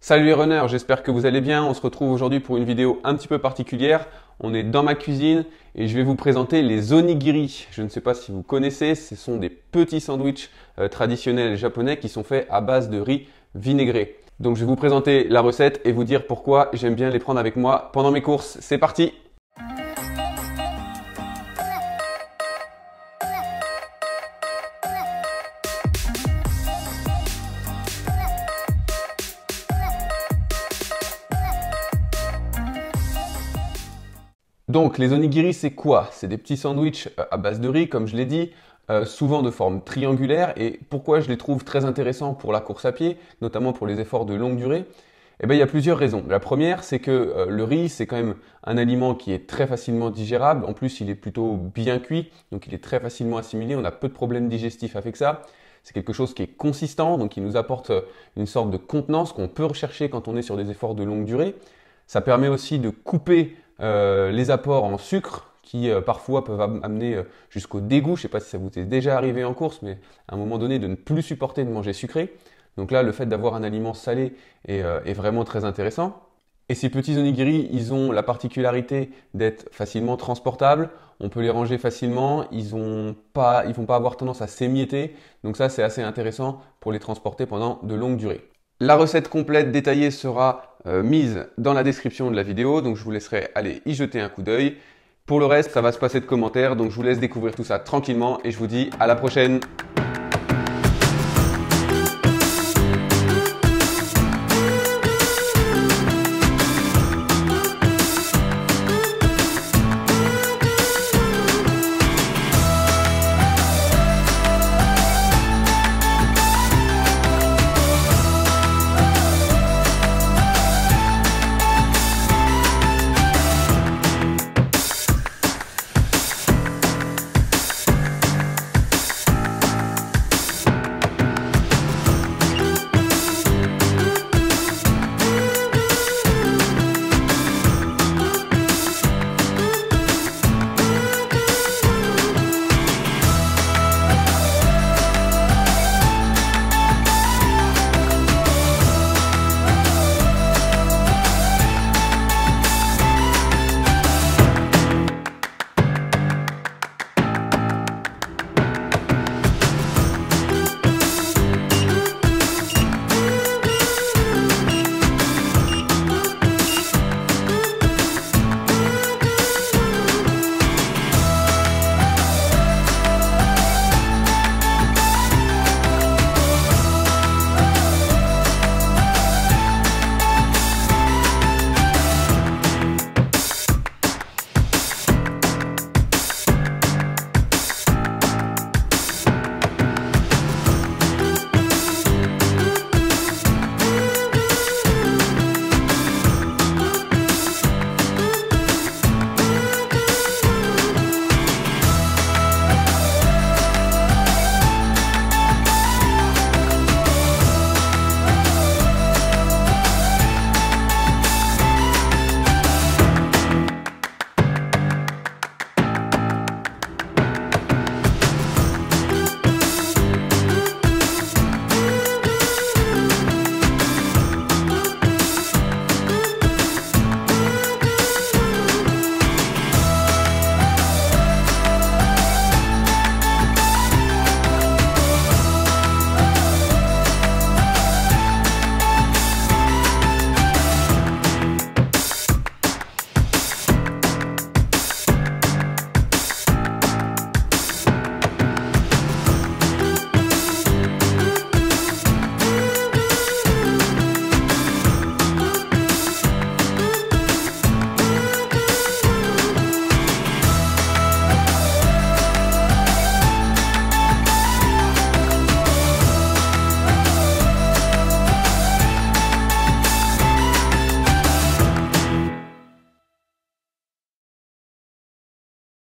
Salut les runners, j'espère que vous allez bien. On se retrouve aujourd'hui pour une vidéo un petit peu particulière. On est dans ma cuisine et je vais vous présenter les onigiri. Je ne sais pas si vous connaissez, ce sont des petits sandwichs traditionnels japonais qui sont faits à base de riz vinaigré. Donc je vais vous présenter la recette et vous dire pourquoi j'aime bien les prendre avec moi pendant mes courses. C'est parti! Donc les onigiri c'est quoi? C'est des petits sandwichs à base de riz comme je l'ai dit, souvent de forme triangulaire. Et pourquoi je les trouve très intéressants pour la course à pied, notamment pour les efforts de longue durée? Eh bien il y a plusieurs raisons. La première c'est que le riz c'est quand même un aliment qui est très facilement digérable. En plus il est plutôt bien cuit, donc il est très facilement assimilé. On a peu de problèmes digestifs avec ça. C'est quelque chose qui est consistant, donc qui nous apporte une sorte de contenance qu'on peut rechercher quand on est sur des efforts de longue durée. Ça permet aussi de couper les apports en sucre qui parfois peuvent amener jusqu'au dégoût. Je ne sais pas si ça vous est déjà arrivé en course, mais à un moment donné de ne plus supporter de manger sucré. Donc là, le fait d'avoir un aliment salé est vraiment très intéressant. Et ces petits onigiri, ils ont la particularité d'être facilement transportables. On peut les ranger facilement. Ils vont pas avoir tendance à s'émietter. Donc ça, c'est assez intéressant pour les transporter pendant de longues durées. La recette complète détaillée sera mise dans la description de la vidéo, donc je vous laisserai aller y jeter un coup d'œil. Pour le reste, ça va se passer de commentaires, donc je vous laisse découvrir tout ça tranquillement et je vous dis à la prochaine.